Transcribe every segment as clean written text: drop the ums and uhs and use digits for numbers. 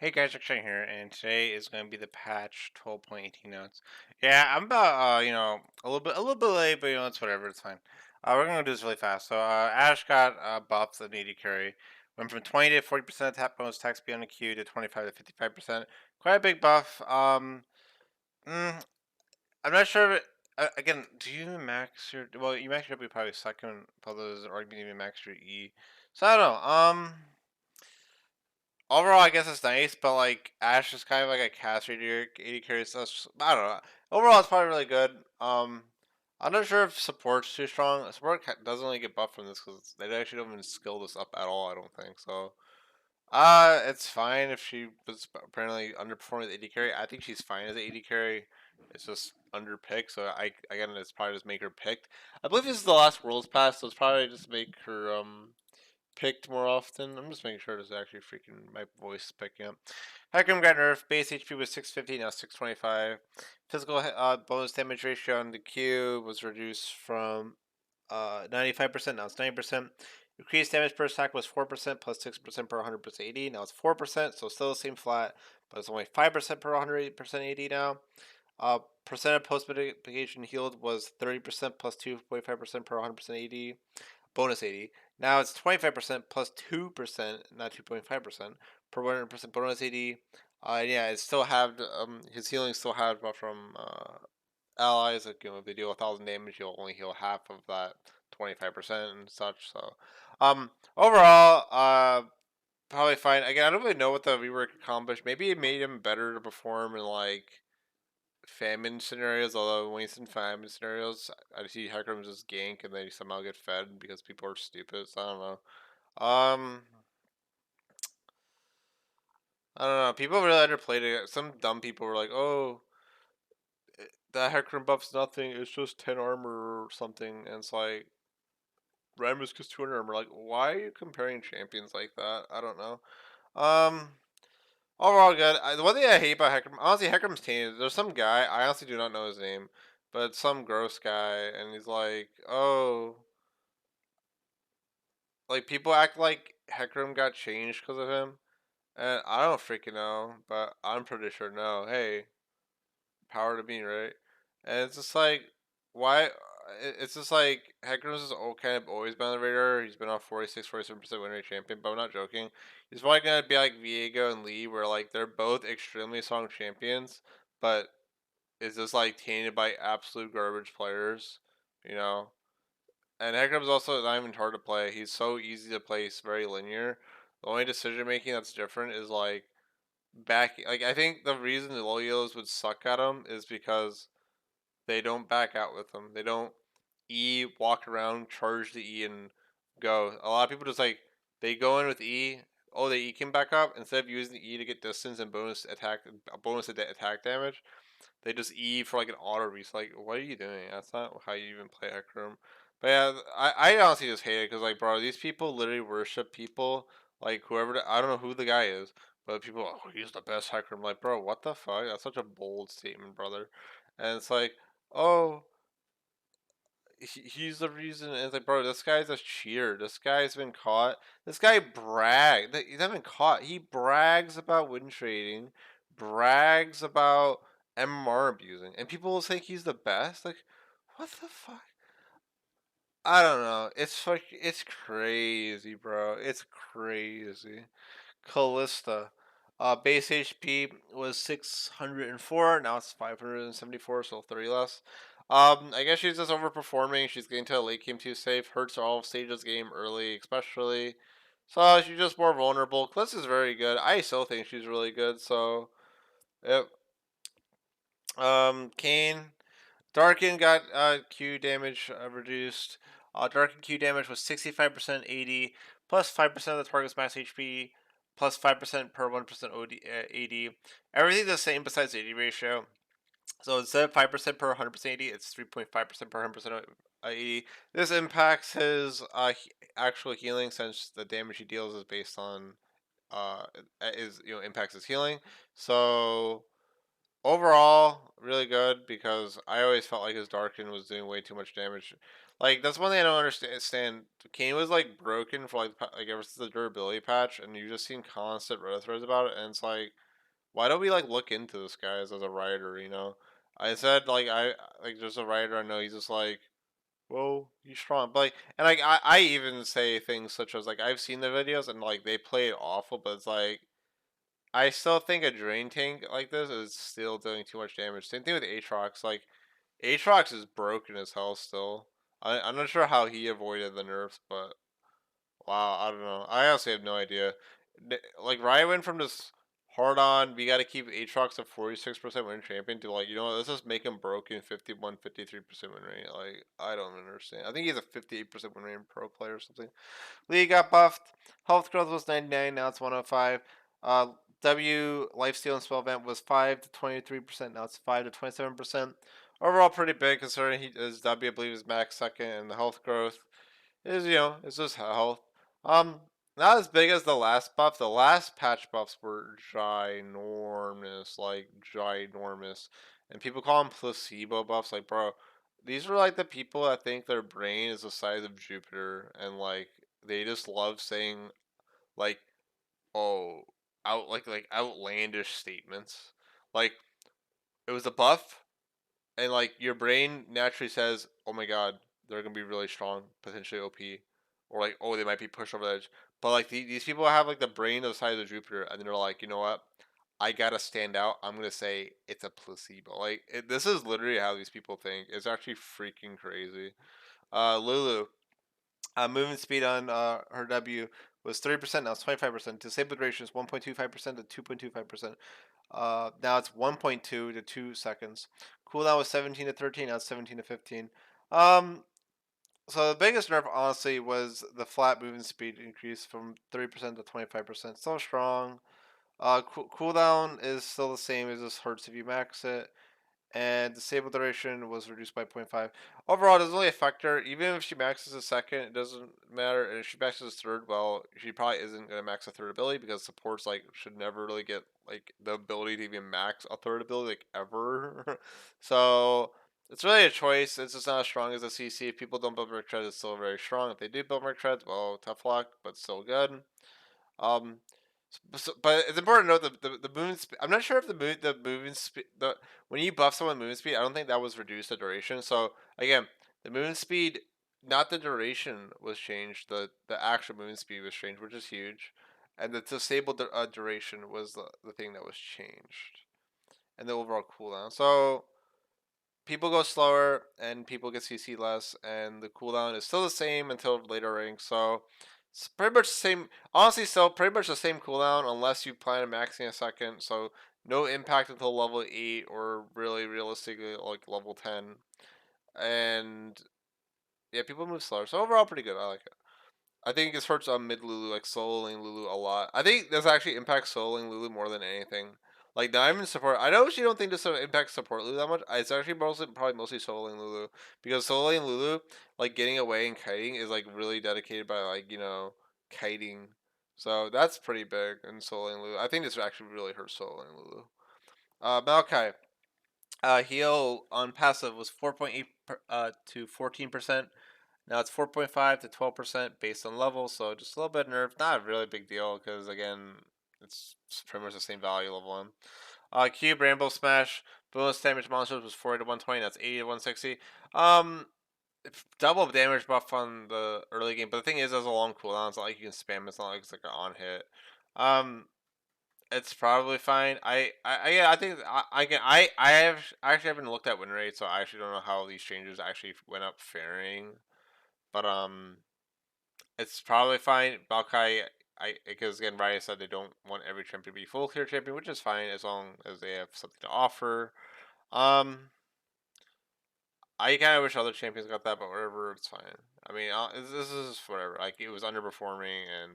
Hey guys, XJ here, and today is going to be the patch 12.18 notes. Yeah, I'm about a little bit late, but it's whatever, it's fine. We're gonna do this really fast. So Ash got buffs of AD carry, went from 20 to 40% attack bonus attack speed on the Q to 25 to 55%. Quite a big buff. Mm, I'm not sure. Again, do you max your? Well, you max your W probably second, others, or you even max your E. So I don't know. Overall, I guess it's nice, but like Ash is kind of like a castrator 80 carry, so I don't know. Overall, it's probably really good. I'm not sure if support's too strong. Support doesn't really get buffed from this because they actually don't even skill this up at all. I don't think so. It's fine if she was apparently underperforming the 80 carry. I think she's fine as an 80 carry. It's just underpicked, so again, it's probably just make her picked. I believe this is the last Worlds Pass, so it's probably just make her picked more often. I'm just making sure this is actually freaking my voice picking up. Hecarim got nerfed. Base HP was 650, now 625. Physical bonus damage ratio on the Q was reduced from 95%, now it's 90%. Increased damage per attack was 4% plus 6% per 100% AD. Now it's 4%, so still the same flat, but it's only 5% per 100% AD now. Percent of post mitigation healed was 30% plus 2.5% per 100% AD. Bonus 80. Now it's 25% plus 2%, not 2.5% per 100% bonus 80. Yeah, it still had his healing still had from allies. Like if they deal 1,000 damage, he'll only heal half of that 25% and such. So, overall, probably fine. Again, I don't really know what the rework accomplished. Maybe it made him better to perform in like famine scenarios, although when he's in famine scenarios, I see Hecarim just gank and they somehow get fed because people are stupid, so I don't know. I don't know. People really underplayed it. Some dumb people were like, oh, that Hecarim buff's nothing, it's just 10 armor or something, and it's like, Rambus gets 200 armor. Like, why are you comparing champions like that? I don't know. Um, Overall good. The one thing I hate about Hecarim, honestly, Hecarim's tainted. There's some guy, I honestly do not know his name, but it's some gross guy, and he's like, oh, like people act like Hecarim got changed because of him, and I don't freaking know, but I'm pretty sure no. Hey, power to me, right? And it's just like, why? It's just like Hecarim's just kind of always been on the radar. He's been on 46, 47% win rate champion, but I'm not joking. He's probably gonna be like Viego and Lee, where like they're both extremely strong champions, but it's just like tainted by absolute garbage players, you know. And Hecarim's also not even hard to play. He's so easy to play. He's very linear. The only decision making that's different is like back. Like I think the reason the Loyals would suck at him is because they don't back out with them. They don't walk around, charge the E, and go. A lot of people just like they go in with E. Oh, they E can back up instead of using the E to get distance and bonus attack damage. They just E for like an auto reset. Like, what are you doing? That's not how you even play Hecarim. But yeah, I honestly just hate it because like, bro, these people literally worship people like whoever. I don't know who the guy is, but people, oh, he's the best Hecarim. Like, bro, what the fuck? That's such a bold statement, brother. And it's like, oh, he's the reason. And it's like, bro, this guy's a cheater. This guy's been caught. This guy bragged. He's not been caught. He brags about win trading, brags about MMR abusing, and people will think he's the best. Like, what the fuck? I don't know. It's crazy, bro. It's crazy. Callista. Base HP was 604. Now it's 574, so 30 less. I guess she's just overperforming. She's getting to a late game too safe. Hurts all stages game early, especially. So she's just more vulnerable. Callista's very good. I still think she's really good. So, yep. Kane. Darkin got Q damage reduced. Darkin Q damage was 65% 80, plus 5% of the target's max HP, plus 5% per 1% AD. Everything's the same besides AD ratio. So instead of 5% per 100% AD, it's 3.5% per 100% AD. This impacts his actual healing since the damage he deals is based on uh, impacts his healing. So overall, really good because I always felt like his Darkin was doing way too much damage. Like that's one thing I don't understand. Kane was like broken for like ever since the durability patch, and you just seen constant Reddit threads about it, and it's like, why don't we like look into this guy as a writer? You know, I said like there's a writer I know. He's just like, well, he's strong, but like, and like I even say things such as like I've seen the videos and like they play it awful, but it's like I still think a drain tank like this is still doing too much damage. Same thing with Aatrox. Like Aatrox is broken as hell still. I'm not sure how he avoided the nerfs, but wow, I don't know. I honestly have no idea. Like Riot went from this hard on, we got to keep Aatrox at 46% win champion to like, you know what, let's just make him broken 51, 53% win rate. Like, I don't understand. I think he's a 58% win rate pro player or something. Lee got buffed. Health growth was 99, now it's 105. W lifesteal and spell event was 5 to 23%, now it's 5 to 27%. Overall, pretty big considering he is W, I believe, is max second, and the health growth is, you know, it's just health. Um, Not as big as the last buff. The last patch buffs were ginormous, like ginormous, and people call them placebo buffs. Like, bro, these are like the people that think their brain is the size of Jupiter, and like they just love saying like, oh, like outlandish statements. Like it was a buff, and like your brain naturally says, "Oh my god, they're gonna be really strong, potentially OP," or like, "Oh, they might be pushed over the edge." But like these people have like the brain the size of Jupiter, and they're like, you know what? I gotta stand out. I'm gonna say it's a placebo. This is literally how these people think. It's actually freaking crazy. Lulu, movement speed on her W was 30%. Now it's 25%. Disabled duration is 1.25% to 2.25%. Now it's 1.2 to 2 seconds. Cooldown was 17 to 13. Now it's 17 to 15. Um, so the biggest nerf, honestly, was the flat movement speed increase from 30% to 25%. Still strong. Cooldown is still the same. It just hurts if you max it, and disable duration was reduced by zero point 0.5. Overall, it doesn't really affect her. Even if she maxes a second, it doesn't matter. And if she maxes a third, well, she probably isn't going to max a third ability because supports like should never really get like the ability to even max a third ability like ever. So it's really a choice. It's just not as strong as a CC. If people don't build Merc Treads, it's still very strong. If they do build Merc Treads, well, tough luck, but still good. Um, but it's important to note the movement speed. I'm not sure if the movement speed the when you buff someone movement speed, I don't think that was reduced the duration. So again, the movement speed, not the duration, was changed. The actual movement speed was changed, which is huge, and the disabled duration was the thing that was changed, and the overall cooldown. So people go slower and people get CC less, and the cooldown is still the same until later ranks. So it's pretty much the same. Honestly, still pretty much the same cooldown unless you plan on maxing a second. So no impact until level 8 or really realistically like level 10. And yeah, people move slower. So overall, pretty good. I like it. I think this hurts on mid Lulu, like soloing Lulu a lot. I think this actually impacts soloing Lulu more than anything. Like Diamond support, I know she don't think this impacts support Lulu that much. It's actually probably mostly soloing Lulu because soloing Lulu, like getting away and kiting, is like really dedicated by like kiting. So that's pretty big in soloing Lulu. I think this actually really hurts soloing Lulu. Maokai, heal on passive was 4.8 to 14%. Now it's 4.5 to 12% based on level, so just a little bit nerfed. Not a really big deal because again, it's pretty much the same value level one. Cube Rainbow Smash bonus damage monsters was 40 to 120. That's 80 to 160. Um, Double damage buff on the early game, but the thing is, there's a long cooldown. It's not like you can spam. It's not like it's like an on hit. Um, it's probably fine. Yeah, I think I can I actually haven't looked at win rate, so I actually don't know how these changes actually went up faring. But it's probably fine. Maokai, because again, Ryan said they don't want every champion to be full clear champion, which is fine as long as they have something to offer. Um, I kind of wish other champions got that, but whatever, it's fine. I mean, this is whatever. Like it was underperforming, and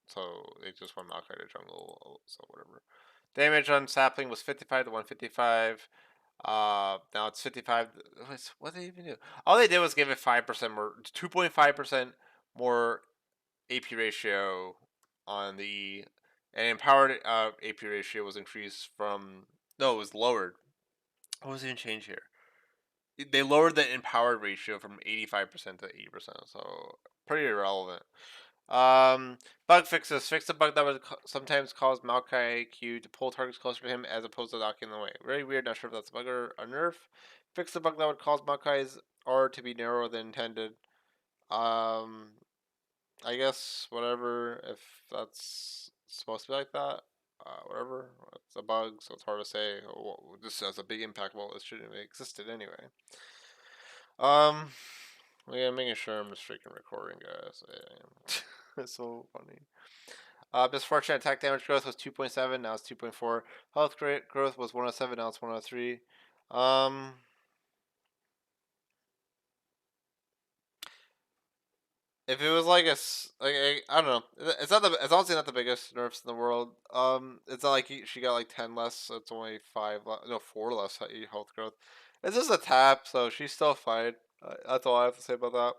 so they just want Maokai to jungle. So whatever. Damage on Sapling was 55 to 155. Now it's 55. What did they even do? All they did was give it 5% more, 2.5% more AP ratio on the and empowered AP ratio was increased from no, it was lowered. What was even changed here? they lowered the empowered ratio from 85% to 80%, so pretty irrelevant. Bug fixes. Fix the bug that would sometimes cause Maokai Q to pull targets closer to him as opposed to knocking them away. Very weird, not sure if that's a bug or a nerf. Fix the bug that would cause Maokai's R to be narrower than intended. Um, I guess whatever, if that's supposed to be like that. Whatever. It's a bug, so it's hard to say. This has a big impact. Well, it shouldn't have existed anyway. Um, yeah, making sure I'm just freaking recording, guys. It's so funny. Misfortunate attack damage growth was 2.7, now it's 2.4. Health growth was 107, now it's 103. Um, if it was like I don't know, it's not the it's honestly not the biggest nerfs in the world. It's not like she got like 10 less. So it's only no 4 less health growth. It's just a tap, so she's still fine. That's all I have to say about that.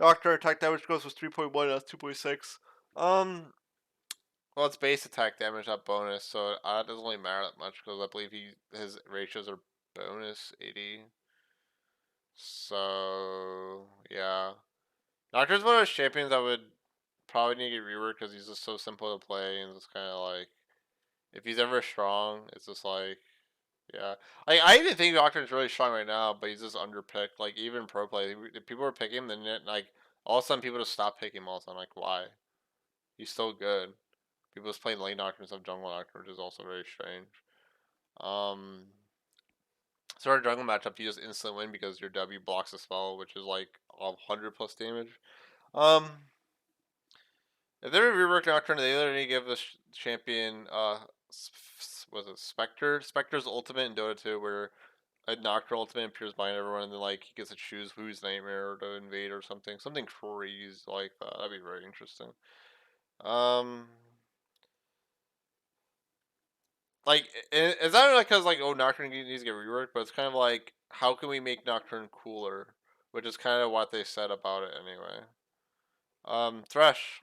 Doctor attack damage growth was 3.1, now it's 2.6. Um, well, it's base attack damage, not bonus, so it doesn't really matter that much because I believe his ratios are bonus 80. So yeah, Nocturne's one of those champions that would probably need to get reworked because he's just so simple to play and just kind of like if he's ever strong, it's just like yeah. Like I even think Nocturne's really strong right now, but he's just underpicked. Like even pro play, if people were picking him, then like all of a sudden people just stop picking him. All of a sudden, like why? He's so good. People just playing lane Nocturne instead of jungle Nocturne, which is also very strange. Um, sort of jungle matchup, you just instantly win because your W blocks a spell, which is like 100 plus damage. Um, if they're reworking Nocturne, they literally give the champion was it Spectre? Spectre's ultimate in Dota 2, where a Nocturne ultimate appears behind everyone, and then like he gets to choose whose nightmare to invade or something crazy like that. That'd be very interesting. Um, like it's not like because like oh Nocturne needs to get reworked, but it's kind of like how can we make Nocturne cooler, which is kind of what they said about it anyway. Thresh.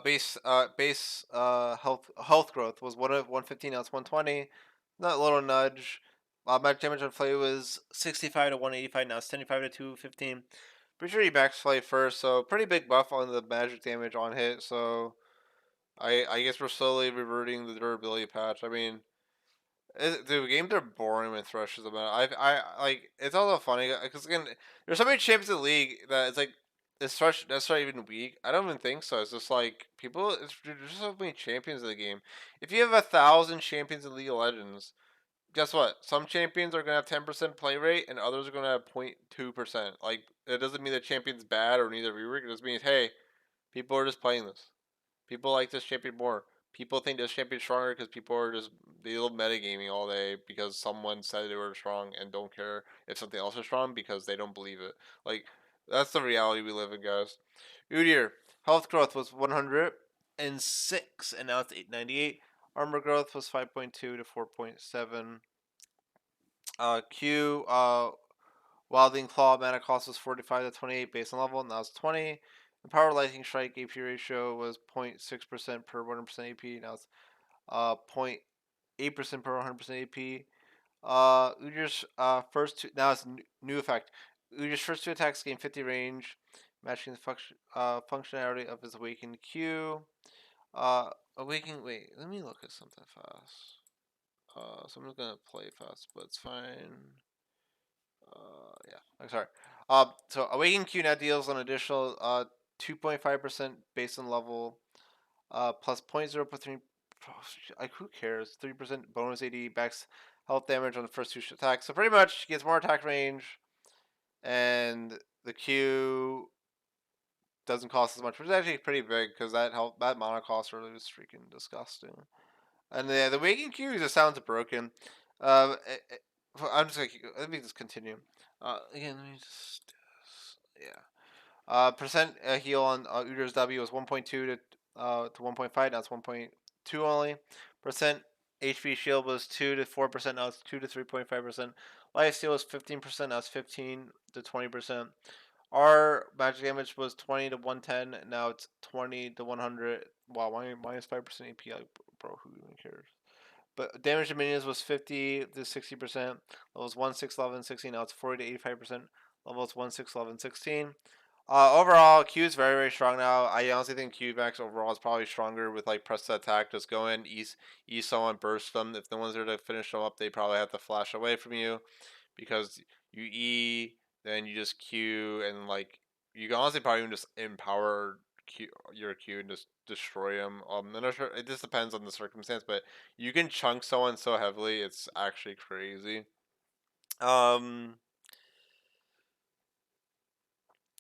Base health growth was 115, now it's 120. Not a little nudge. Magic damage on play was 65 to 185, now it's 75 to 215. Pretty sure he max play first, so pretty big buff on the magic damage on hit. So I guess we're slowly reverting the durability patch. I mean, dude, games are boring when Thresh is about. I like it's also funny because again, there's so many champions in the league that it's like is Thresh necessarily even weak? I don't even think so. It's just like people. There's just so many champions in the game. If you have 1,000 champions in League of Legends, guess what? Some champions are gonna have 10% play rate, and others are gonna have 0.2%. Like it doesn't mean the champion's bad or needs a rework. It just means hey, people are just playing this. People like this champion more. People think this champion's stronger because people are just they love metagaming all day because someone said they were strong and don't care if something else is strong because they don't believe it. Like that's the reality we live in, guys. Udyr, health growth was 106 and now it's 898. Armor growth was 5.2 to 4.7. Q Wilding Claw mana cost was 45 to 28 based on level, now it's 20. The Power Lightning Strike AP ratio was 0.6% per 100% AP, now it's 0.8% per 100% AP. Udyr's first two, now it's new effect. Udyr's first two attacks gain 50 range, matching the functionality of his Awakened Q. Wait, let me look at something fast. So I'm just gonna play fast, but it's fine. Yeah. I'm sorry. So Awaken Q now deals an additional 2.5% based on level, plus 0.03. Like who cares? 3% bonus AD backs health damage on the first two attacks. So pretty much gets more attack range, and the Q doesn't cost as much, which is actually pretty big because that mana cost really was freaking disgusting. And the Awaken Q just sounds broken. I'm just gonna let me just continue. Again, let me just yeah. Percent heal on Udyr's W was 1.2 to 1.5. Now it's 1.2 only. Percent HP shield was 2 to 4%. Now it's 2 to 3.5%. Life steal was 15%. Now it's 15 to 20%. Our magic damage was 20 to 110. Now it's 20 to 100. Wow, minus 5% AP. Like, bro, who even cares? but damage to minions was 50 to 60%. Levels 1, 6, 11, 16. Now it's 40 to 85%. Levels 1, 6, 11, 16. Overall, Q is very, very strong now. I honestly think Q max overall is probably stronger with like press to attack. Just go in, ease someone, burst them. If no one's there to finish them up, they probably have to flash away from you because you E, then you just Q, and like you can honestly probably even just empower your Q and just destroy them. I'm not sure. It just depends on the circumstance, but you can chunk someone so heavily, it's actually crazy. Um,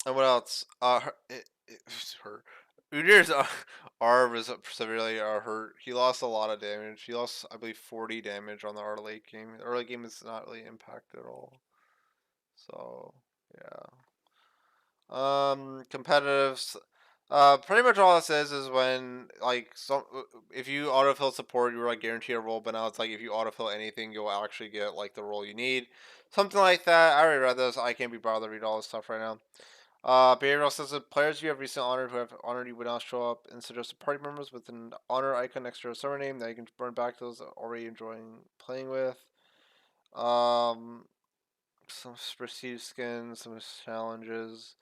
and what else? Her Udyr's R was severely hurt. He lost a lot of damage. He lost, I believe, 40 damage on the R late game. The early game is not really impacted at all. So yeah. Competitives. Pretty much all this is when like if you autofill support, you're like guaranteed a roll. But now it's like if you autofill anything, you'll actually get like the roll you need, something like that. I already read this. I can't be bothered to read all this stuff right now. Behavioral says that players you have recently honored who have honored you would now show up and suggested party members with an honor icon next to a server name that you can burn back to those already enjoying playing with. Um, some prestige skins, some challenges.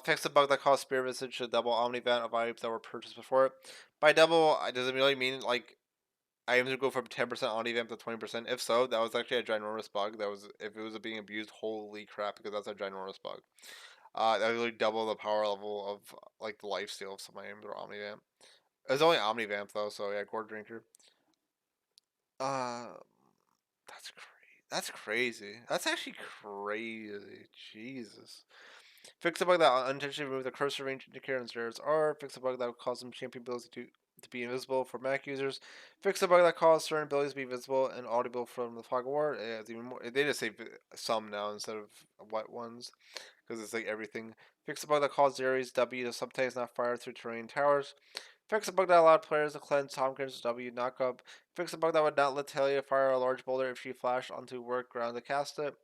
Fix the bug that caused Spirit Visage to double Omnivant of items that were purchased before it. By double, does it really mean like items would go from 10% Omnivant to 20%? If so, that was actually a ginormous bug. That was, if it was being abused, holy crap, because that's a ginormous bug. That would really double the power level of like the lifesteal of some items or Omnivant. It was only Omnivamp though, so yeah, Gourd Drinker. Uh, that's crazy. That's crazy. That's actually crazy. Jesus. Fix a bug that unintentionally remove the cursor range indicator on Zera's R. Fix a bug that would cause some champion abilities to be invisible for Mac users. Fix a bug that caused certain abilities to be visible and audible from the fog of war. Yeah, it's even more, they just say some now instead of what ones because it's like everything. Fix a bug that caused Zera's W to sometimes not fire through terrain towers. Fix a bug that allowed players to cleanse Tompkins' W knockup. Fix a bug that would not let Talia fire a large boulder if she flashed onto work ground to cast it.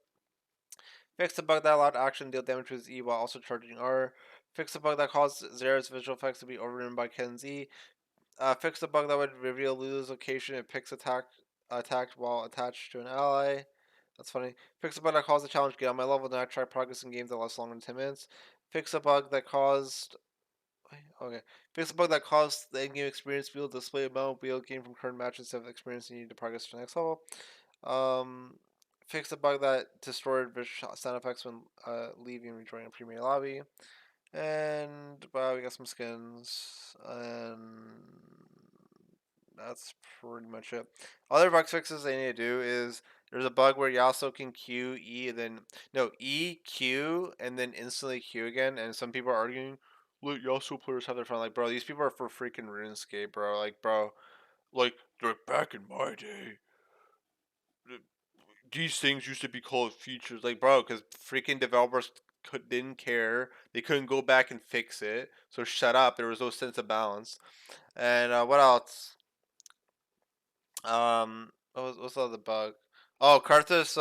Fix the bug that allowed action to deal damage with E while also charging R. Fix the bug that caused Zera's visual effects to be overridden by Ken's E. Fix the bug that would reveal Lulu's location if Pix attacked while attached to an ally. That's funny. Fix the bug that caused the challenge to get on my level, not try progress in games that last longer than 10 minutes. Fix the bug that caused. Okay. Fix the bug that caused the in-game experience wheel to display a memo wheel gained from current matches instead of experience you need to progress to the next level. Um, Fix the bug that destroyed visual sound effects when leaving and rejoining a premier lobby. And well, we got some skins, and that's pretty much it. Other bug fixes they need to do is there's a bug where Yasuo can Q E and then no E Q and then instantly Q again, and some people are arguing, look, Yasuo players have their fun. Like, bro, these people are for freaking RuneScape, bro. Like, bro, like, back in my day, these things used to be called features. Like, bro, because freaking developers didn't care. They couldn't go back and fix it. So shut up. There was no sense of balance. And what else? What's the other bug? Oh, Karthus.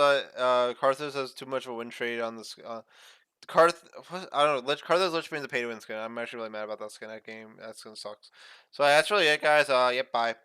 Karthus has too much of a win trade on this. I don't know. Karthus Lich Bane's a pay to win skin. I'm actually really mad about that skin. That game. That skin sucks. So that's really it, guys. Yep. Bye.